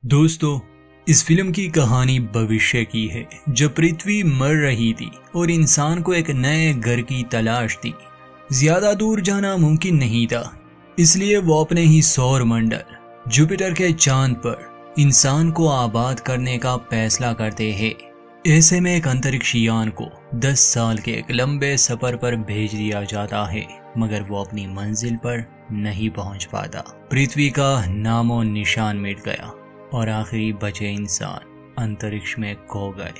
दोस्तों, इस फिल्म की कहानी भविष्य की है जब पृथ्वी मर रही थी और इंसान को एक नए घर की तलाश थी। ज्यादा दूर जाना मुमकिन नहीं था, इसलिए वो अपने ही सौर मंडल जुपिटर के चांद पर इंसान को आबाद करने का फैसला करते हैं। ऐसे में एक अंतरिक्ष यान को 10 साल के एक लंबे सफर पर भेज दिया जाता है, मगर वो अपनी मंजिल पर नहीं पहुंच पाता। पृथ्वी का नामो निशान मिट गया और आखिरी बचे इंसान अंतरिक्ष में खो गए।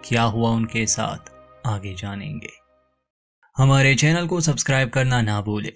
क्या हुआ उनके साथ, आगे जानेंगे। हमारे चैनल को सब्सक्राइब करना ना भूले।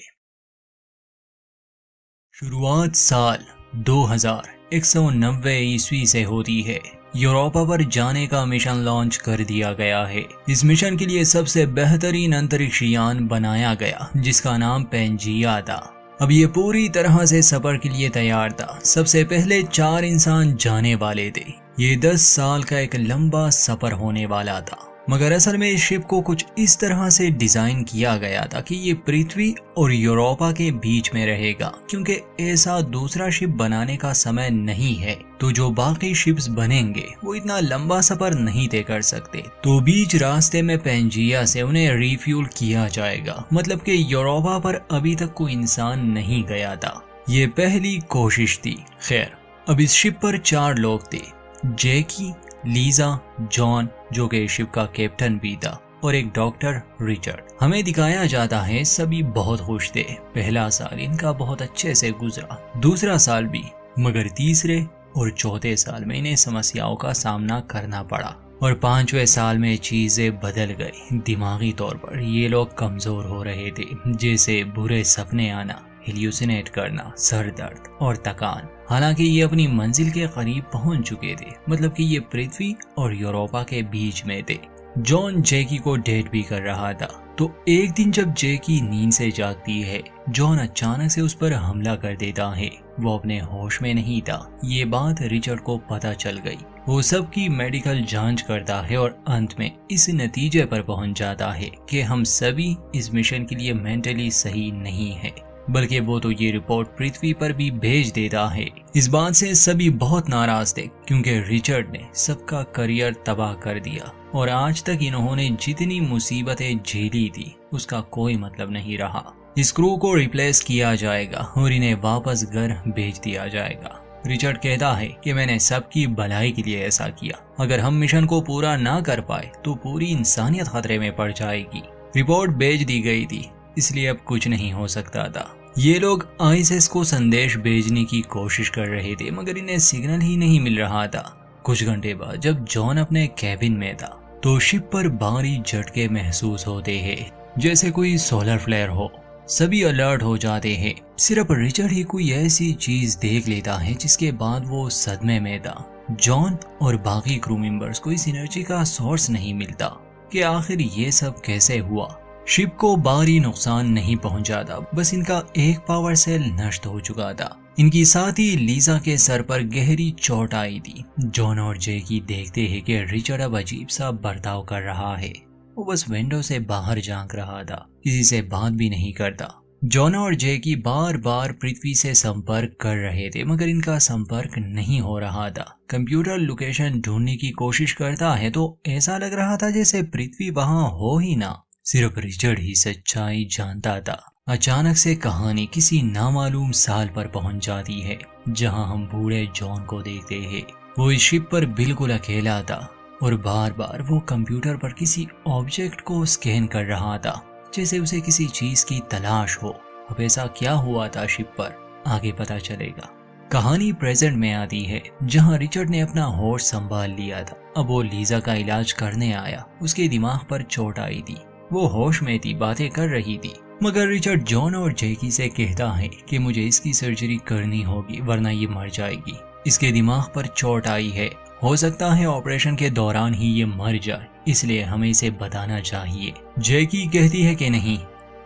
शुरुआत साल 2190 ईस्वी से होती है। यूरोपा पर जाने का मिशन लॉन्च कर दिया गया है। इस मिशन के लिए सबसे बेहतरीन अंतरिक्ष यान बनाया गया जिसका नाम पेंजिया था। अब ये पूरी तरह से सफर के लिए तैयार था। सबसे पहले 4 इंसान जाने वाले थे। ये 10 साल का एक लंबा सफर होने वाला था, मगर असल में इस शिप को कुछ इस तरह से डिजाइन किया गया था कि ये पृथ्वी और यूरोपा के बीच में रहेगा, क्योंकि ऐसा दूसरा शिप बनाने का समय नहीं है। तो जो बाकी शिप्स बनेंगे वो इतना लंबा सफर नहीं तय कर सकते, तो बीच रास्ते में पेंजिया से उन्हें रिफ्यूल किया जाएगा। मतलब कि यूरोपा पर अभी तक कोई इंसान नहीं गया था। ये पहली कोशिश थी। खैर, अब इस शिप पर 4 लोग थे, जैकी, लीजा, जॉन जो कि शिप का कैप्टन भी था, और एक डॉक्टर रिचर्ड। हमें दिखाया जाता है सभी बहुत खुश थे। पहला साल इनका बहुत अच्छे से गुजरा, दूसरा साल भी, मगर तीसरे और चौथे साल में इन्हें समस्याओं का सामना करना पड़ा और 5वें साल में चीजें बदल गई। दिमागी तौर पर ये लोग कमजोर हो रहे थे, जैसे बुरे सपने आना, हेल्यूसिनेट करना, सर दर्द और थकान। हालांकि ये अपनी मंजिल के करीब पहुंच चुके थे, मतलब कि ये पृथ्वी और यूरोपा के बीच में थे। जॉन जैकी को डेट भी कर रहा था, तो एक दिन जब जैकी नींद से जागती है, जॉन अचानक से उस पर हमला कर देता है। वो अपने होश में नहीं था। ये बात रिचर्ड को पता चल गई। वो सबकी मेडिकल जांच करता है और अंत में इस नतीजे पर पहुंच जाता है कि हम सभी इस मिशन के लिए मेंटली सही नहीं है, बल्कि वो तो ये रिपोर्ट पृथ्वी पर भी भेज देता है। इस बात से सभी बहुत नाराज थे, क्योंकि रिचर्ड ने सबका करियर तबाह कर दिया और आज तक इन्होंने जितनी मुसीबतें झेली थी उसका कोई मतलब नहीं रहा। इस क्रू को रिप्लेस किया जाएगा और इन्हें वापस घर भेज दिया जाएगा। रिचर्ड कहता है कि मैंने सबकी भलाई के लिए ऐसा किया। अगर हम मिशन को पूरा ना कर पाए तो पूरी इंसानियत खतरे में पड़ जाएगी। रिपोर्ट भेज दी गई थी, इसलिए अब कुछ नहीं हो सकता था। ये लोग आईएसएस को संदेश भेजने की कोशिश कर रहे थे, मगर इन्हें सिग्नल ही नहीं मिल रहा था। कुछ घंटे बाद जब जॉन अपने कैबिन में था, तो शिप पर भारी झटके महसूस होते हैं, जैसे कोई सोलर फ्लेयर हो। सभी अलर्ट हो जाते हैं। सिर्फ रिचर्ड ही कोई ऐसी चीज देख लेता है जिसके बाद वो सदमे में था। जॉन और बाकी क्रू मेंबर्स को इस एनर्जी का सोर्स नहीं मिलता कि आखिर ये सब कैसे हुआ। शिप को भारी नुकसान नहीं पहुंचा था, बस इनका एक पावर सेल नष्ट हो चुका था। इनकी साथी लीजा के सर पर गहरी चोट आई थी। जॉन और जैकी देखते हैं कि रिचर्ड अब अजीब सा बर्ताव कर रहा है। वो बस विंडो से बाहर झांक रहा था, किसी से बात भी नहीं करता। जॉन और जैकी बार बार पृथ्वी से संपर्क कर रहे थे, मगर इनका संपर्क नहीं हो रहा था। कंप्यूटर लोकेशन ढूंढने की कोशिश करता है तो ऐसा लग रहा था जैसे पृथ्वी वहां हो ही ना। सिर्फ रिचर्ड ही सच्चाई जानता था। अचानक से कहानी किसी नामालूम साल पर पहुंच जाती है, जहां हम बूढ़े जॉन को देखते हैं। वो इस शिप पर बिल्कुल अकेला था और बार बार वो कंप्यूटर पर किसी ऑब्जेक्ट को स्कैन कर रहा था, जैसे उसे किसी चीज की तलाश हो। अब ऐसा क्या हुआ था शिप पर, आगे पता चलेगा। कहानी प्रेजेंट में आती है, जहां रिचर्ड ने अपना होश संभाल लिया था। अब वो लीजा का इलाज करने आया। उसके दिमाग पर चोट आई थी। वो होश में थी, बातें कर रही थी, मगर रिचर्ड जॉन और जैकी से कहता है कि मुझे इसकी सर्जरी करनी होगी वरना ये मर जाएगी। इसके दिमाग पर चोट आई है, हो सकता है ऑपरेशन के दौरान ही ये मर जाए, इसलिए हमें इसे बताना चाहिए। जैकी कहती है कि नहीं,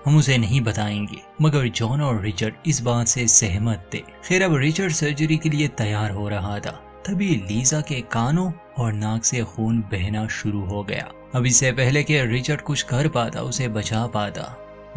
हम उसे नहीं बताएंगे, मगर जॉन और रिचर्ड इस बात से सहमत थे। खैर, अब रिचर्ड सर्जरी के लिए तैयार हो रहा था, तभी लीजा के कानों और नाक से खून बहना शुरू हो गया। अब इससे पहले कि रिचर्ड कुछ कर पाता, उसे बचा पाता,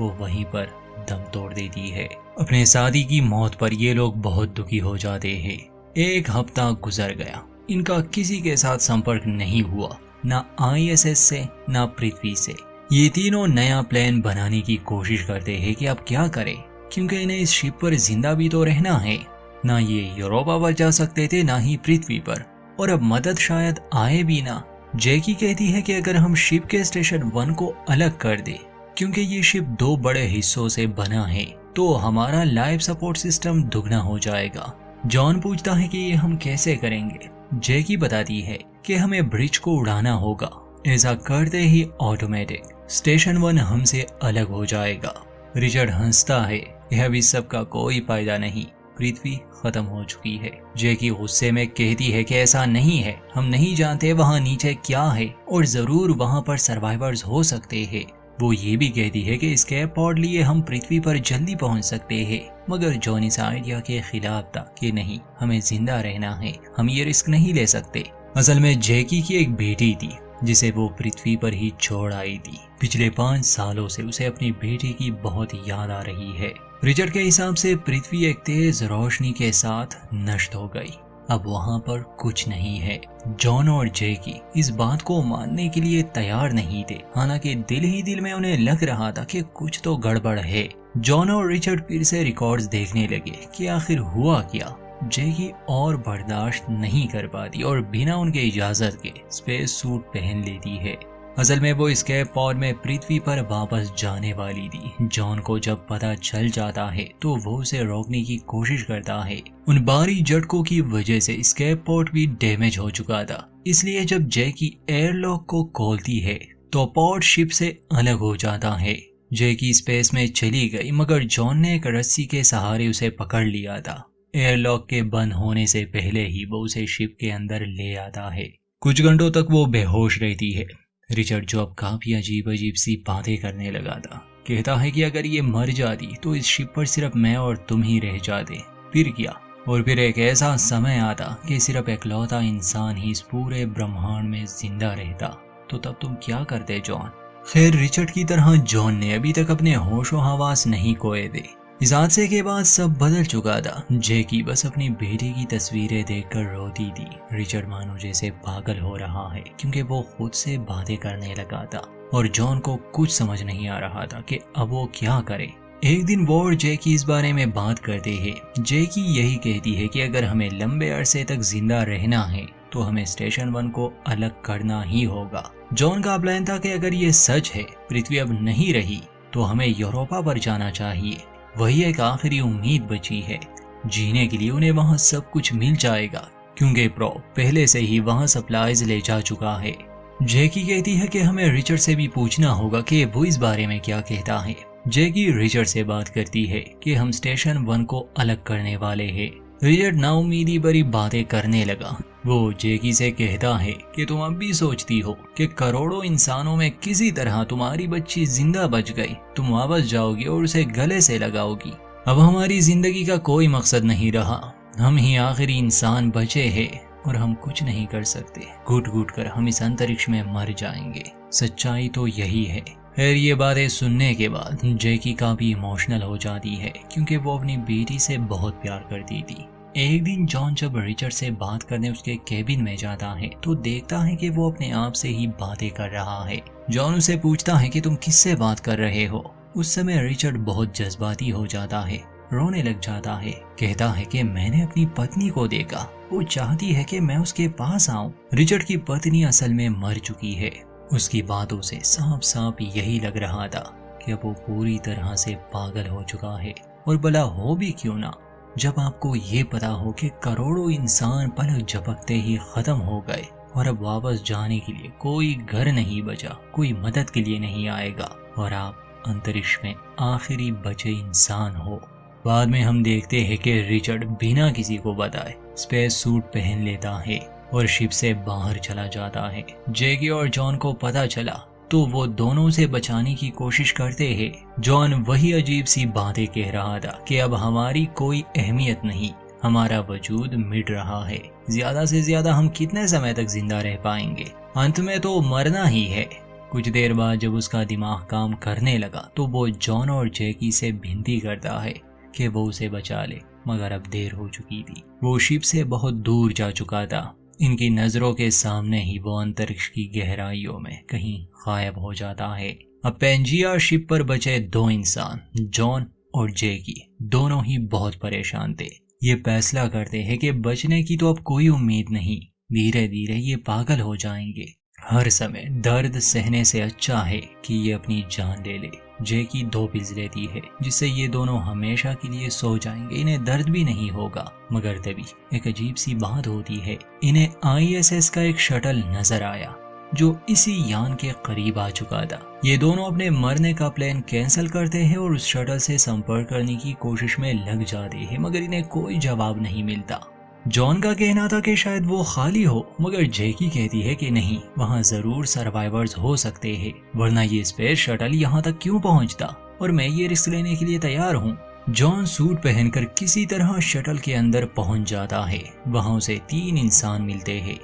वो वहीं पर दम तोड़ देती है। अपने साथी की मौत पर ये लोग बहुत दुखी हो जाते हैं। एक हफ्ता गुजर गया, इनका किसी के साथ संपर्क नहीं हुआ, ना ISS से ना पृथ्वी से। ये तीनों नया प्लान बनाने की कोशिश करते हैं कि अब क्या करें, क्योंकि इन्हें इस शिप पर जिंदा भी तो रहना है। ना ये यूरोपा पर जा सकते थे ना ही पृथ्वी पर, और अब मदद शायद आए भी ना। जैकी कहती है कि अगर हम शिप के स्टेशन 1 को अलग कर दे, क्योंकि ये शिप 2 बड़े हिस्सों से बना है, तो हमारा लाइफ सपोर्ट सिस्टम दुगना हो जाएगा। जॉन पूछता है कि ये हम कैसे करेंगे। जैकी बताती है कि हमें ब्रिज को उड़ाना होगा। ऐसा करते ही ऑटोमेटिक स्टेशन 1 हमसे अलग हो जाएगा। रिचर्ड हंसता है, यह भी सबका कोई फायदा नहीं, पृथ्वी खत्म हो चुकी है। जैकी गुस्से में कहती है कि ऐसा नहीं है, हम नहीं जानते वहाँ नीचे क्या है, और जरूर वहाँ पर सर्वाइवर्स हो सकते हैं। वो ये भी कहती है कि स्केप पॉड लिए हम पृथ्वी पर जल्दी पहुंच सकते हैं, मगर जॉन इस आइडिया के खिलाफ था कि नहीं, हमें जिंदा रहना है, हम ये रिस्क नहीं ले सकते। असल में जैकी की एक बेटी थी जिसे वो पृथ्वी पर ही छोड़ आई थी। पिछले 5 सालों से उसे अपनी बेटी की बहुत याद आ रही है। रिचर्ड के हिसाब से पृथ्वी एक तेज रोशनी के साथ नष्ट हो गई, अब वहाँ पर कुछ नहीं है। जॉन और जैकी इस बात को मानने के लिए तैयार नहीं थे, हालांकि दिल ही दिल में उन्हें लग रहा था कि कुछ तो गड़बड़ है। जॉन और रिचर्ड फिर से रिकॉर्ड्स देखने लगे कि आखिर हुआ क्या। जैकी और बर्दाश्त नहीं कर पाती और बिना उनके इजाजत के स्पेस सूट पहन लेती है। असल में वो स्केप पॉड में पृथ्वी पर वापस जाने वाली थी। जॉन को जब पता चल जाता है तो वो उसे रोकने की कोशिश करता है। उन भारी झटकों की वजह से स्केप पॉड भी डैमेज हो चुका था, इसलिए जब जैकी एयरलॉक को खोलती है तो पॉड शिप से अलग हो जाता है। जैकी स्पेस में चली गई, मगर जॉन ने एक रस्सी के सहारे उसे पकड़ लिया था। एयरलॉक के बंद होने से पहले ही वो उसे शिप के अंदर ले आता है। कुछ घंटों तक वो बेहोश रहती है। रिचर्ड, जो अब काफी अजीब अजीब सी बातें करने लगा था, कहता है कि अगर ये मर जाती तो इस शिप पर सिर्फ मैं और तुम ही रह जाते। फिर क्या? और फिर एक ऐसा समय आता कि सिर्फ इकलौता इंसान ही इस पूरे ब्रह्मांड में जिंदा रहता, तो तब तुम क्या करते जॉन? खैर, रिचर्ड की तरह जॉन ने अभी तक अपने होशो हवास नहीं खोए थे। इस हादसे के बाद सब बदल चुका था। जैकी बस अपनी बेटी की तस्वीरें देखकर रोती थी। रिचर्ड मानो जैसे पागल हो रहा है, क्योंकि वो खुद से बातें करने लगा था और जॉन को कुछ समझ नहीं आ रहा था कि अब वो क्या करे। एक दिन वो और जैकी इस बारे में बात करते हैं। जैकी यही कहती है कि अगर हमें लंबे अरसे तक जिंदा रहना है तो हमें स्टेशन 1 को अलग करना ही होगा। जॉन का प्लान था कि अगर ये सच है, पृथ्वी अब नहीं रही, तो हमें यूरोपा पर जाना चाहिए। वही एक आखिरी उम्मीद बची है। जीने के लिए उन्हें वहाँ सब कुछ मिल जाएगा, क्योंकि प्रो पहले से ही वहाँ सप्लाईज ले जा चुका है। जैकी कहती है कि हमें रिचर्ड से भी पूछना होगा कि वो इस बारे में क्या कहता है। जैकी रिचर्ड से बात करती है कि हम स्टेशन 1 को अलग करने वाले हैं। रिचर्ड नाउमीदी भरी बातें करने लगा। वो जैकी से कहता है कि तुम अब भी सोचती हो कि करोड़ों इंसानों में किसी तरह तुम्हारी बच्ची जिंदा बच गई, तुम वापस जाओगी और उसे गले से लगाओगी। अब हमारी जिंदगी का कोई मकसद नहीं रहा, हम ही आखिरी इंसान बचे हैं और हम कुछ नहीं कर सकते। घुट घुट कर हम इस अंतरिक्ष में मर जाएंगे। सच्चाई तो यही है। खैर, ये बातें सुनने के बाद जैकी काफी इमोशनल हो जाती है, क्योंकि वो अपनी बेटी से बहुत प्यार करती थी। एक दिन जॉन जब रिचर्ड से बात करने उसके केबिन में जाता है तो देखता है कि वो अपने आप से ही बातें कर रहा है। जॉन उसे पूछता है कि तुम किससे बात कर रहे हो। उस समय रिचर्ड बहुत जज्बाती हो जाता है, रोने लग जाता है। कहता है कि मैंने अपनी पत्नी को देखा, वो चाहती है कि मैं उसके पास आऊं। रिचर्ड की पत्नी असल में मर चुकी है। उसकी बातों से साफ साफ यही लग रहा था कि अब वो पूरी तरह से पागल हो चुका है। और भला हो भी क्यों ना, जब आपको ये पता हो कि करोड़ों इंसान पलक झपकते ही खत्म हो गए और अब वापस जाने के लिए कोई घर नहीं बचा, कोई मदद के लिए नहीं आएगा, और आप अंतरिक्ष में आखिरी बचे इंसान हो। बाद में हम देखते हैं कि रिचर्ड बिना किसी को बताए स्पेस सूट पहन लेता है और शिप से बाहर चला जाता है। जैकी और जॉन को पता चला तो वो दोनों से बचाने की कोशिश करते हैं। जॉन वही अजीब सी बातें कह रहा था कि अब हमारी कोई अहमियत नहीं, हमारा वजूद मिट रहा है, ज्यादा से ज्यादा हम कितने समय तक जिंदा रह पाएंगे, अंत में तो मरना ही है। कुछ देर बाद जब उसका दिमाग काम करने लगा तो वो जॉन और जैकी से विनती करता है कि वो उसे बचा ले, मगर अब देर हो चुकी थी। वो शिप से बहुत दूर जा चुका था। इनकी नजरों के सामने ही वो अंतरिक्ष की गहराइयों में कहीं गायब हो जाता है। अब पेंजिया शिप पर बचे 2 इंसान, जॉन और जैकी, दोनों ही बहुत परेशान थे। ये फैसला करते हैं कि बचने की तो अब कोई उम्मीद नहीं, धीरे धीरे ये पागल हो जाएंगे। हर समय दर्द सहने से अच्छा है कि ये अपनी जान ले ले। जैकी 2 पिल्स लेती है जिससे ये दोनों हमेशा के लिए सो जाएंगे, इन्हें दर्द भी नहीं होगा। मगर तभी एक अजीब सी बात होती है। इन्हें ISS का एक शटल नजर आया जो इसी यान के करीब आ चुका था। ये दोनों अपने मरने का प्लान कैंसिल करते हैं और उस शटल से संपर्क करने की कोशिश में लग जाते हैं, मगर इन्हें कोई जवाब नहीं मिलता। जॉन का कहना था कि शायद वो खाली हो, मगर जैकी कहती है कि नहीं, वहाँ जरूर सर्वाइवर्स हो सकते हैं, वरना ये स्पेस शटल यहाँ तक क्यों पहुँचता, और मैं ये रिस्क लेने के लिए तैयार हूँ। जॉन सूट पहनकर किसी तरह शटल के अंदर पहुँच जाता है। वहाँ उसे 3 इंसान मिलते हैं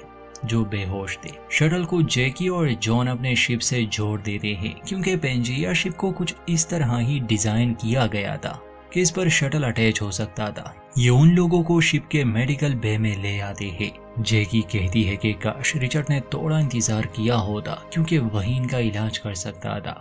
जो बेहोश थे। शटल को जैकी और जॉन अपने शिप से जोड़ देते हैं क्योंकि पेंजिया शिप को कुछ इस तरह ही डिजाइन किया गया था कि इस पर शटल अटैच हो सकता था। ये उन लोगों को शिप के मेडिकल बे में ले आते हैं। जैकी कहती है कि काश रिचर्ड ने थोड़ा इंतजार किया होता क्योंकि वही इनका इलाज कर सकता था।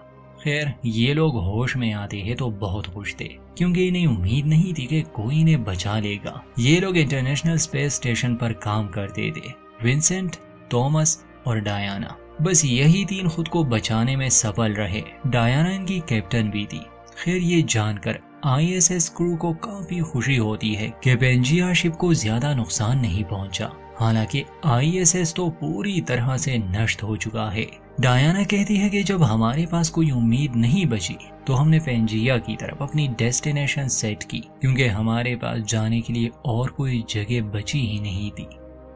खैर ये लोग होश में आते हैं तो बहुत खुश थे क्योंकि इन्हें उम्मीद नहीं थी कि कोई इन्हें बचा लेगा। ये लोग इंटरनेशनल स्पेस स्टेशन पर काम करते थे, विंसेंट, थॉमस और डायना। बस यही 3 खुद को बचाने में सफल रहे। डायना इनकी कैप्टन भी थी। खैर ये जानकर ISS क्रू को काफी खुशी होती है कि पेंजिया शिप को ज्यादा नुकसान नहीं पहुंचा। हालांकि ISS तो पूरी तरह से नष्ट हो चुका है। डायना कहती है कि जब हमारे पास कोई उम्मीद नहीं बची तो हमने पेंजिया की तरफ अपनी डेस्टिनेशन सेट की क्योंकि हमारे पास जाने के लिए और कोई जगह बची ही नहीं थी।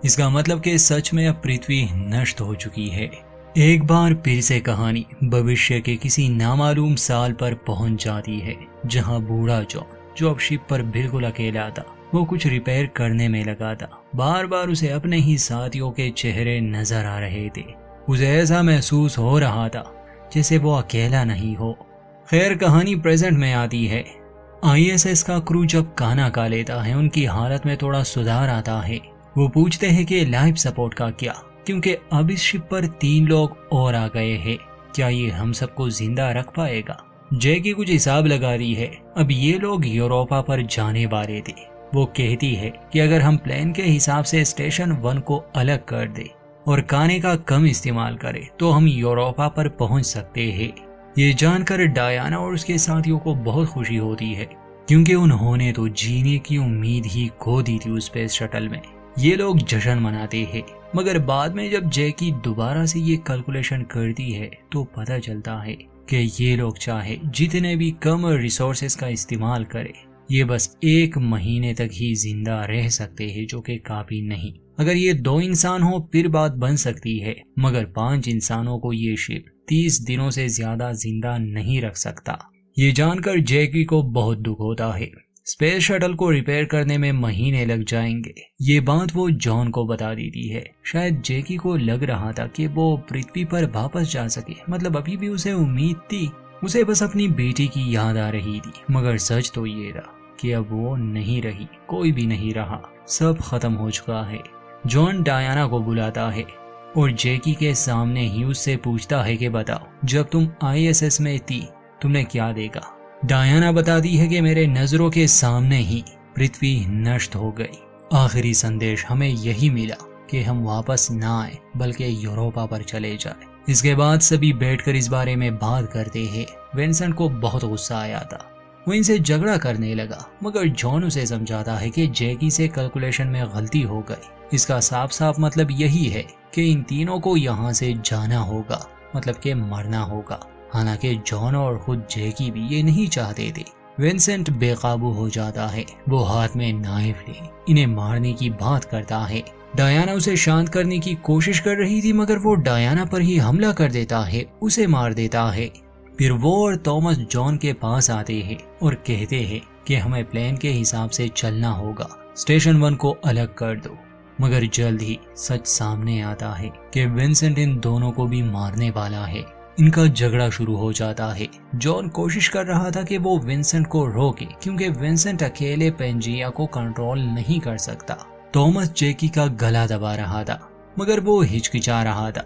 इसका मतलब कि सच में अब पृथ्वी नष्ट हो चुकी है। एक बार फिर से कहानी भविष्य के किसी नामालूम साल पर पहुंच जाती है जहां बूढ़ा जॉन, जो अब शिप पर बिल्कुल अकेला था, वो कुछ रिपेयर करने में लगा था। बार बार उसे अपने ही साथियों के चेहरे नजर आ रहे थे। उसे ऐसा महसूस हो रहा था जैसे वो अकेला नहीं हो। खैर कहानी प्रेजेंट में आती है। ISS का क्रू जब खाना खा लेता है उनकी हालत में थोड़ा सुधार आता है। वो पूछते हैं कि लाइफ सपोर्ट का क्या, क्योंकि अब इस शिप पर 3 लोग और आ गए हैं। क्या ये हम सबको जिंदा रख पाएगा? जैकी कुछ हिसाब लगा रही है। अब ये लोग यूरोपा पर जाने वाले थे। वो कहती है कि अगर हम प्लान के हिसाब से स्टेशन 1 को अलग कर दे और खाने का कम इस्तेमाल करें तो हम यूरोपा पर पहुंच सकते हैं। ये जानकर डायना और उसके साथियों को बहुत खुशी होती है क्योंकि उन्होंने तो जीने की उम्मीद ही खो दी थी उस स्पेस शटल में। ये लोग जश्न मनाते हैं, मगर बाद में जब जैकी दोबारा से ये कैलकुलेशन करती है तो पता चलता है कि ये लोग चाहे जितने भी कम रिसोर्सेस का इस्तेमाल करें, ये बस 1 महीने तक ही जिंदा रह सकते हैं, जो कि काफी नहीं। अगर ये 2 इंसान हो फिर बात बन सकती है, मगर 5 इंसानों को ये शिप 30 दिनों से ज्यादा जिंदा नहीं रख सकता। ये जानकर जैकी को बहुत दुख होता है। स्पेस शटल को रिपेयर करने में महीने लग जाएंगे। ये बात वो जॉन को बता देती है। शायद जैकी को लग रहा था कि वो पृथ्वी पर वापस जा सके, मतलब अभी भी उसे उम्मीद थी। उसे बस अपनी बेटी की याद आ रही थी, मगर सच तो ये रहा कि अब वो नहीं रही, कोई भी नहीं रहा, सब खत्म हो चुका है। जॉन डायना को बुलाता है और जैकी के सामने ही उससे पूछता है कि बताओ, जब तुम ISS में थी तुमने क्या देखा? डायना बताती है कि मेरे नजरों के सामने ही पृथ्वी नष्ट हो गई। आखिरी संदेश हमें यही मिला कि हम वापस ना आए बल्कि यूरोपा पर चले जाए। इसके बाद सभी बैठकर इस बारे में बात करते हैं। विंसेंट को बहुत गुस्सा आया था, वो इनसे झगड़ा करने लगा, मगर जॉन उसे समझाता है कि जैकी से कैलकुलेशन में गलती हो गई। इसका साफ साफ मतलब यही है कि इन तीनों को यहाँ से जाना होगा, मतलब कि मरना होगा। हालांकि जॉन और खुद जैकी भी ये नहीं चाहते थे। विंसेंट बेकाबू हो जाता है, वो हाथ में नाइफ ले इन्हें मारने की बात करता है। डायना उसे शांत करने की कोशिश कर रही थी, मगर वो डायना पर ही हमला कर देता है, उसे मार देता है। फिर वो और थॉमस जॉन के पास आते हैं और कहते हैं कि हमें प्लान के हिसाब से चलना होगा, स्टेशन 1 को अलग कर दो। मगर जल्द ही सच सामने आता है कि विंसेंट इन दोनों को भी मारने वाला है। इनका झगड़ा शुरू हो जाता है। जॉन कोशिश कर रहा था कि वो विंसेंट को रोके, क्योंकि विंसेंट अकेले पेंजिया को कंट्रोल नहीं कर सकता। थॉमस जैकी का गला दबा रहा था, मगर वो हिचकिचा रहा था।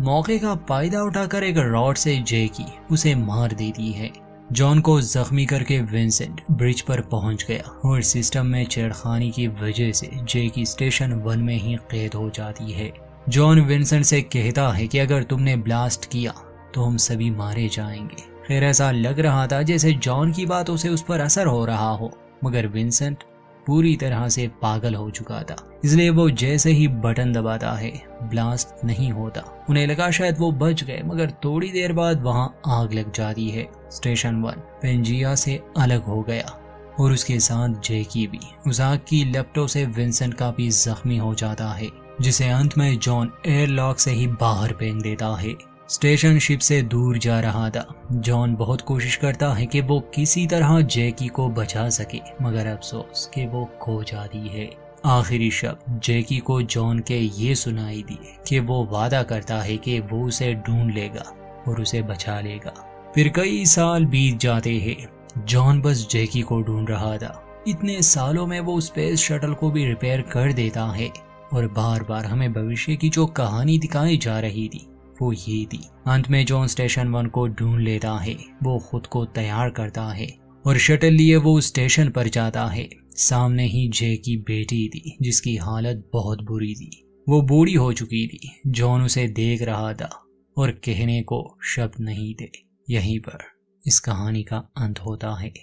मौके का फायदा उठाकर एक रॉड से जैकी उसे मार देती है। जॉन को जख्मी करके विंसेंट ब्रिज पर पहुंच गया और सिस्टम में छेड़खानी की वजह से जैकी स्टेशन 1 में ही कैद हो जाती है। जॉन विंसेंट से कहता है कि अगर तुमने ब्लास्ट किया तो हम सभी मारे जाएंगे। खैर ऐसा लग रहा था जैसे जॉन की बातों से उस पर असर हो रहा हो, मगर विंसेंट पूरी तरह से पागल हो चुका था, इसलिए वो जैसे ही बटन दबाता है ब्लास्ट नहीं होता। उन्हें लगा शायद वो बच गए, मगर थोड़ी देर बाद वहां आग लग जाती है। स्टेशन 1 पेंजिया से अलग हो गया और उसके साथ जैकी भी। उस आग की लपटों से विंसेंट काफी जख्मी हो जाता है, जिसे अंत में जॉन एयरलॉक से ही बाहर फेंक देता है। स्टेशन शिप से दूर जा रहा था। जॉन बहुत कोशिश करता है कि वो किसी तरह जैकी को बचा सके, मगर अफसोस कि वो खो जाती है। आखिरी शब्द जैकी को जॉन के ये सुनाई दिए कि वो वादा करता है कि वो उसे ढूंढ लेगा और उसे बचा लेगा। फिर कई साल बीत जाते हैं। जॉन बस जैकी को ढूंढ रहा था। इतने सालों में वो स्पेस शटल को भी रिपेयर कर देता है और बार बार हमें भविष्य की जो कहानी दिखाई जा रही थी वो ये थी। अंत में जॉन स्टेशन 1 को ढूंढ लेता है। वो खुद को तैयार करता है और शटल लिए वो स्टेशन पर जाता है। सामने ही जय की बेटी थी, जिसकी हालत बहुत बुरी थी। वो बूढ़ी हो चुकी थी। जॉन उसे देख रहा था और कहने को शब्द नहीं थे। यहीं पर इस कहानी का अंत होता है।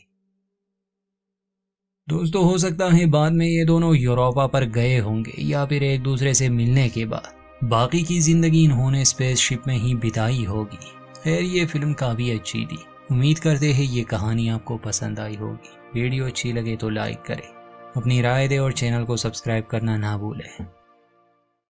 दोस्तों, हो सकता है बाद में ये दोनों यूरोपा पर गए होंगे या फिर एक दूसरे से मिलने के बाद बाकी की जिंदगी इन्होंने स्पेसशिप में ही बिताई होगी। खैर ये फिल्म काफी अच्छी थी। उम्मीद करते हैं ये कहानी आपको पसंद आई होगी। वीडियो अच्छी लगे तो लाइक करें, अपनी राय दें और चैनल को सब्सक्राइब करना ना भूलें।